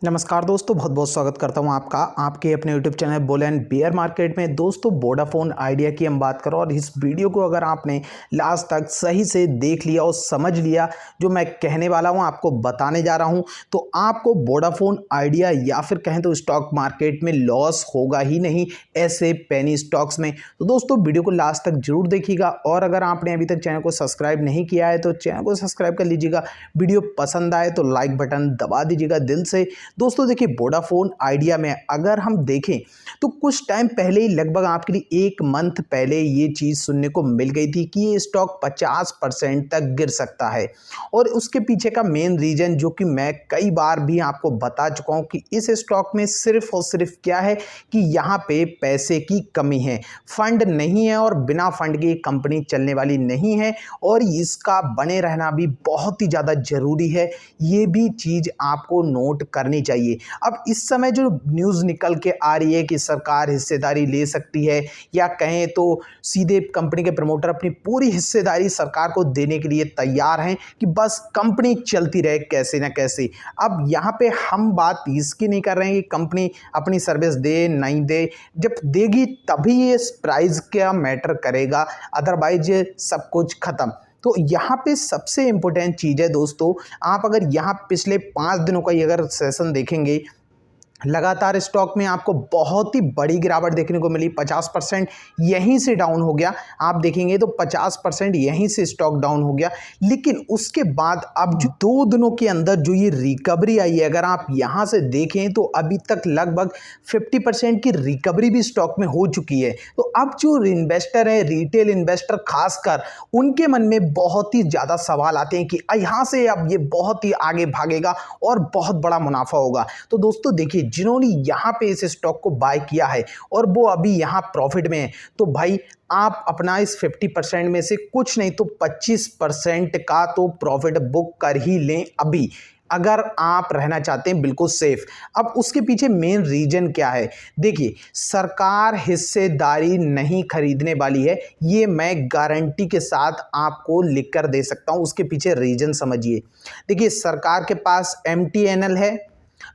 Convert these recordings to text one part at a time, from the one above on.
नमस्कार दोस्तों, बहुत बहुत स्वागत करता हूं आपका आपके अपने YouTube channel bull and bear market में। दोस्तों, वोडाफोन आइडिया की हम बात करो और इस वीडियो को अगर आपने लास्ट तक सही से देख लिया और समझ लिया जो मैं कहने वाला हूं, आपको बताने जा रहा हूं, तो आपको वोडाफोन आइडिया या फिर कहें तो स्टॉक मार्केट में लॉस होगा ही नहीं ऐसे पेनी स्टॉक्स में। तो दोस्तों, वीडियो को लास्ट तक जरूर देखिएगा और अगर आपने अभी तक चैनल को सब्सक्राइब नहीं किया है तो चैनल को सब्सक्राइब कर लीजिएगा। वीडियो पसंद आए तो लाइक बटन दबा दीजिएगा दिल से। दोस्तों देखिए, वोडाफोन आइडिया में अगर हम देखें तो कुछ टाइम पहले ही, लगभग आपके लिए एक मंथ पहले ये चीज़ सुनने को मिल गई थी कि ये स्टॉक 50% तक गिर सकता है। और उसके पीछे का मेन रीज़न जो कि मैं कई बार भी आपको बता चुका हूँ कि इस स्टॉक में सिर्फ और सिर्फ क्या है कि यहाँ पे पैसे की कमी है, फंड नहीं है और बिना फंड के कंपनी चलने वाली नहीं है और इसका बने रहना भी बहुत ही ज़्यादा ज़रूरी है। ये भी चीज़ आपको नोट करनी चाहिए। अब इस समय जो न्यूज़ निकल के आ रही है कि सरकार हिस्सेदारी ले सकती है या कहें तो सीधे कंपनी के प्रमोटर अपनी पूरी हिस्सेदारी सरकार को देने के लिए तैयार हैं कि बस कंपनी चलती रहे कैसे ना कैसे। अब यहाँ पे हम बात इसकी नहीं कर रहे हैं कि कंपनी अपनी सर्विस दे नहीं दे, जब देगी तभी ये प्राइस का मैटर करेगा, अदरवाइज सब कुछ खत्म। तो यहाँ पे सबसे इम्पोर्टेंट चीज़ है दोस्तों, आप अगर यहाँ पिछले 5 दिनों का अगर सेशन देखेंगे, लगातार स्टॉक में आपको बहुत ही बड़ी गिरावट देखने को मिली। 50% यहीं से डाउन हो गया। आप देखेंगे तो 50% यहीं से स्टॉक डाउन हो गया। लेकिन उसके बाद अब जो 2 दिनों के अंदर जो ये रिकवरी आई है, अगर आप यहाँ से देखें तो अभी तक लगभग 50% की रिकवरी भी स्टॉक में हो चुकी है। तो अब जो इन्वेस्टर है, रिटेल इन्वेस्टर खासकर, उनके मन में बहुत ही ज़्यादा सवाल आते हैं कि यहाँ से अब ये बहुत ही आगे भागेगा और बहुत बड़ा मुनाफा होगा। तो दोस्तों देखिए, जिन्होंने यहाँ पे इस स्टॉक को बाय किया है और वो अभी यहाँ प्रॉफिट में है, तो भाई आप अपना इस 50% में से कुछ नहीं तो 25% का तो प्रॉफिट बुक कर ही लें अभी, अगर आप रहना चाहते हैं बिल्कुल सेफ। अब उसके पीछे मेन रीजन क्या है? देखिए, सरकार हिस्सेदारी नहीं खरीदने वाली है, ये मैं गारंटी के साथ आपको लिख कर दे सकता हूं। उसके पीछे रीजन समझिए। देखिए, सरकार के पास MTNL है,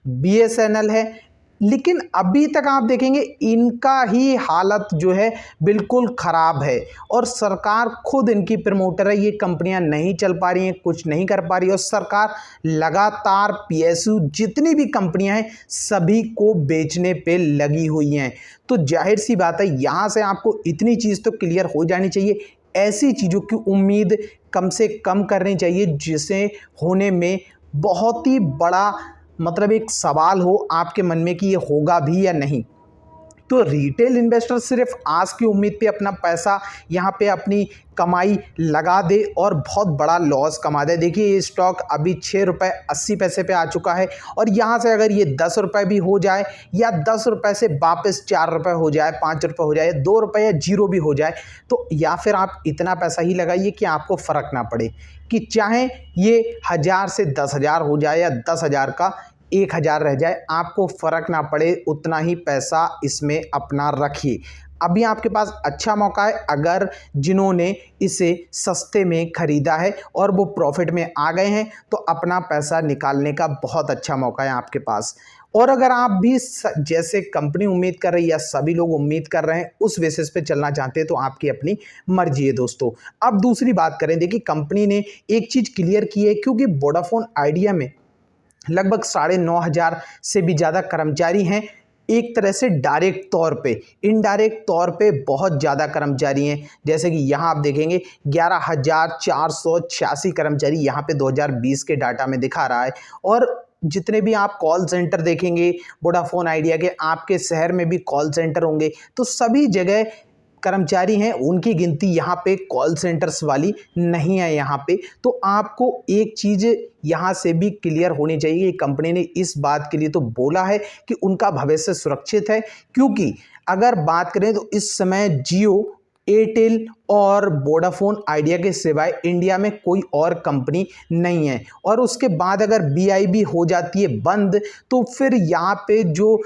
BSNL है, लेकिन अभी तक आप देखेंगे इनका ही हालत जो है बिल्कुल ख़राब है और सरकार खुद इनकी प्रमोटर है। ये कंपनियां नहीं चल पा रही हैं, कुछ नहीं कर पा रही और सरकार लगातार PSU जितनी भी कंपनियां हैं सभी को बेचने पे लगी हुई हैं। तो जाहिर सी बात है, यहाँ से आपको इतनी चीज़ तो क्लियर हो जानी चाहिए, ऐसी चीज़ों की उम्मीद कम से कम करनी चाहिए जिसे होने में बहुत ही बड़ा मतलब एक सवाल हो आपके मन में कि ये होगा भी या नहीं। तो रिटेल इन्वेस्टर सिर्फ आस की उम्मीद पे अपना पैसा यहाँ पे अपनी कमाई लगा दे और बहुत बड़ा लॉस कमा दे। देखिए, ये स्टॉक अभी 6 रुपये 80 पैसे पे आ चुका है और यहाँ से अगर ये 10 रुपये भी हो जाए या 10 रुपये से वापस 4 रुपये हो जाए, 5 रुपये हो जाए, 2 रुपये या 0 भी हो जाए, तो या फिर आप इतना पैसा ही लगाइए कि आपको फ़र्क ना पड़े, कि चाहे ये 1000 से 10,000 हो जाए या 10,000 का 1,000 रह जाए, आपको फ़र्क ना पड़े, उतना ही पैसा इसमें अपना रखिए। अभी आपके पास अच्छा मौका है, अगर जिन्होंने इसे सस्ते में ख़रीदा है और वो प्रॉफिट में आ गए हैं तो अपना पैसा निकालने का बहुत अच्छा मौका है आपके पास। और अगर आप भी जैसे कंपनी उम्मीद कर रही है या सभी लोग उम्मीद कर रहे हैं उस बेसिस पे चलना चाहते हैं तो आपकी अपनी मर्जी है दोस्तों। अब दूसरी बात करें, देखिए कंपनी ने एक चीज़ क्लियर की है, क्योंकि वोडाफोन आइडिया में लगभग 9,500 से भी ज़्यादा कर्मचारी हैं। एक तरह से डायरेक्ट तौर पे, इनडायरेक्ट तौर पे बहुत ज़्यादा कर्मचारी हैं। जैसे कि यहाँ आप देखेंगे 11,486 कर्मचारी यहाँ पे 2020 के डाटा में दिखा रहा है। और जितने भी आप कॉल सेंटर देखेंगे वोडाफोन आइडिया के, आपके शहर में भी कॉल सेंटर होंगे, तो सभी जगह कर्मचारी हैं, उनकी गिनती यहाँ पे कॉल सेंटर्स वाली नहीं है यहाँ पे। तो आपको एक चीज़ यहाँ से भी क्लियर होनी चाहिए कि कंपनी ने इस बात के लिए तो बोला है कि उनका भविष्य सुरक्षित है, क्योंकि अगर बात करें तो इस समय जियो, एयरटेल और वोडाफोन आइडिया के सिवाय इंडिया में कोई और कंपनी नहीं है। और उसके बाद अगर BIB हो जाती है बंद, तो फिर यहाँ पे जो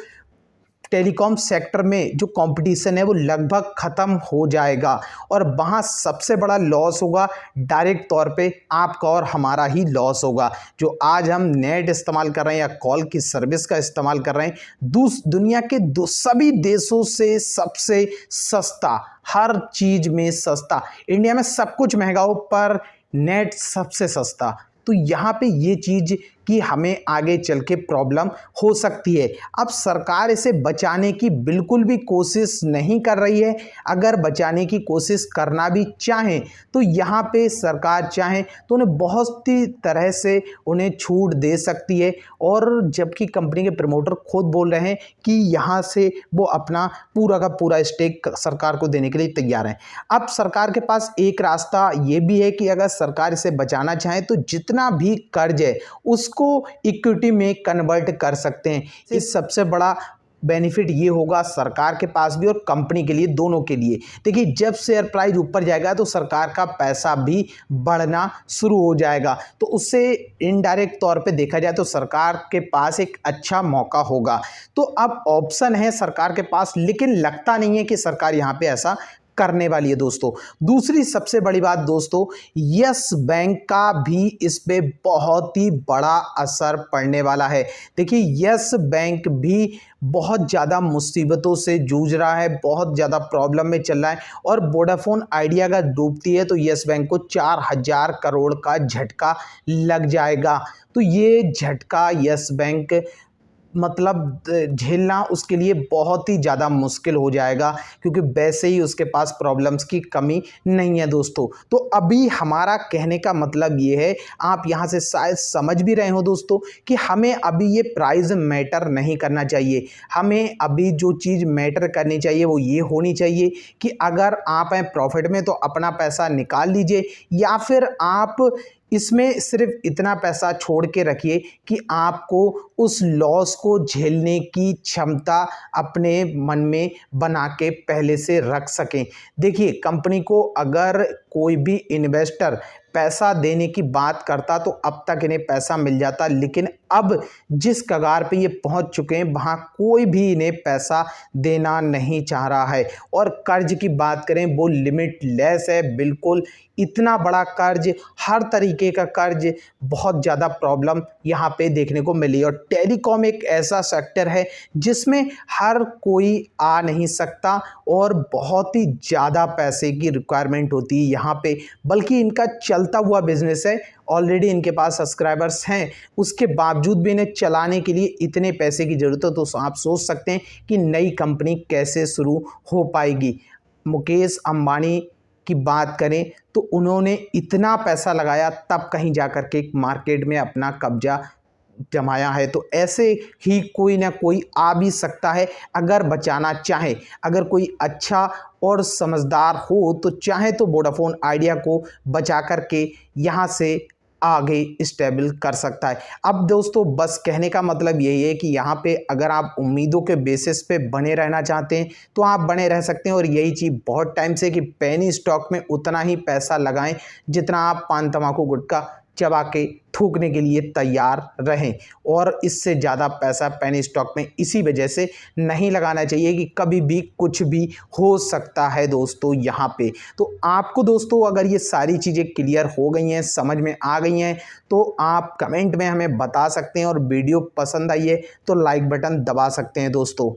टेलीकॉम सेक्टर में जो कंपटीशन है वो लगभग ख़त्म हो जाएगा और वहाँ सबसे बड़ा लॉस होगा डायरेक्ट तौर पे आपका और हमारा ही लॉस होगा। जो आज हम नेट इस्तेमाल कर रहे हैं या कॉल की सर्विस का इस्तेमाल कर रहे हैं, दुनिया के सभी देशों से सबसे सस्ता, हर चीज़ में सस्ता। इंडिया में सब कुछ महंगा हो पर नेट सबसे सस्ता। तो यहाँ पे ये चीज़ कि हमें आगे चल के प्रॉब्लम हो सकती है। अब सरकार इसे बचाने की बिल्कुल भी कोशिश नहीं कर रही है। अगर बचाने की कोशिश करना भी चाहें तो यहाँ पे सरकार चाहे तो उन्हें बहुत सी तरह से उन्हें छूट दे सकती है, और जबकि कंपनी के प्रमोटर खुद बोल रहे हैं कि यहाँ से वो अपना पूरा का पूरा स्टेक सरकार को देने के लिए तैयार हैं। अब सरकार के पास एक रास्ता ये भी है कि अगर सरकार इसे बचाना चाहे तो जितना भी कर्ज है उसको इक्विटी में कन्वर्ट कर सकते हैं। इस सबसे बड़ा बेनिफिट ये होगा सरकार के पास भी और कंपनी के लिए, दोनों के लिए। देखिए, जब शेयर प्राइस ऊपर जाएगा तो सरकार का पैसा भी बढ़ना शुरू हो जाएगा, तो उससे इनडायरेक्ट तौर पे देखा जाए तो सरकार के पास एक अच्छा मौका होगा। तो अब ऑप्शन है सरकार के पास, लेकिन लगता नहीं है कि सरकार यहाँ पे ऐसा करने वाली है दोस्तों। दूसरी सबसे बड़ी बात दोस्तों, यस बैंक का भी इस पे बहुत ही बड़ा असर पड़ने वाला है। देखिए, यस बैंक भी बहुत ज़्यादा मुसीबतों से जूझ रहा है, बहुत ज़्यादा प्रॉब्लम में चल रहा है, और वोडाफोन आइडिया अगर डूबती है तो यस बैंक को 4000 करोड़ का झटका लग जाएगा। तो ये झटका यस बैंक मतलब झेलना उसके लिए बहुत ही ज़्यादा मुश्किल हो जाएगा, क्योंकि वैसे ही उसके पास प्रॉब्लम्स की कमी नहीं है दोस्तों। तो अभी हमारा कहने का मतलब ये है, आप यहाँ से शायद समझ भी रहे हो दोस्तों, कि हमें अभी ये प्राइस मैटर नहीं करना चाहिए। हमें अभी जो चीज़ मैटर करनी चाहिए वो ये होनी चाहिए कि अगर आप हैं प्रॉफिट में तो अपना पैसा निकाल लीजिए, या फिर आप इसमें सिर्फ इतना पैसा छोड़ के रखिए कि आपको उस लॉस को झेलने की क्षमता अपने मन में बना के पहले से रख सकें। देखिए, कंपनी को अगर कोई भी इन्वेस्टर पैसा देने की बात करता तो अब तक इन्हें पैसा मिल जाता, लेकिन अब जिस कगार पे ये पहुंच चुके हैं वहाँ कोई भी इन्हें पैसा देना नहीं चाह रहा है। और कर्ज की बात करें वो लिमिटलेस है, बिल्कुल इतना बड़ा कर्ज, हर तरीके का कर्ज, बहुत ज़्यादा प्रॉब्लम यहाँ पे देखने को मिली। और टेलीकॉम एक ऐसा सेक्टर है जिसमें हर कोई आ नहीं सकता और बहुत ही ज़्यादा पैसे की रिक्वायरमेंट होती है यहाँ पे, बल्कि इनका चलता हुआ बिजनेस है। ऑलरेडी इनके पास सब्सक्राइबर्स हैं, उसके बावजूद भी इन्हें चलाने के लिए इतने पैसे की ज़रूरत है। तो आप सोच सकते हैं कि नई कंपनी कैसे शुरू हो पाएगी। मुकेश अंबानी की बात करें तो उन्होंने इतना पैसा लगाया तब कहीं जाकर के मार्केट में अपना कब्जा जमाया है। तो ऐसे ही कोई ना कोई आ भी सकता है अगर बचाना चाहे। अगर कोई अच्छा और समझदार हो तो चाहे तो वोडाफोन आइडिया को बचा करके यहाँ से आगे स्टेबल कर सकता है। अब दोस्तों बस कहने का मतलब यही है कि यहाँ पे अगर आप उम्मीदों के बेसिस पे बने रहना चाहते हैं तो आप बने रह सकते हैं, और यही चीज़ बहुत टाइम से कि पेनी स्टॉक में उतना ही पैसा लगाएं जितना आप पान तंबाकू गुटखा चबा के थूकने के लिए तैयार रहें, और इससे ज़्यादा पैसा पेनी स्टॉक में इसी वजह से नहीं लगाना चाहिए कि कभी भी कुछ भी हो सकता है दोस्तों यहाँ पे। तो आपको दोस्तों अगर ये सारी चीज़ें क्लियर हो गई हैं, समझ में आ गई हैं, तो आप कमेंट में हमें बता सकते हैं, और वीडियो पसंद आई है तो लाइक बटन दबा सकते हैं दोस्तों।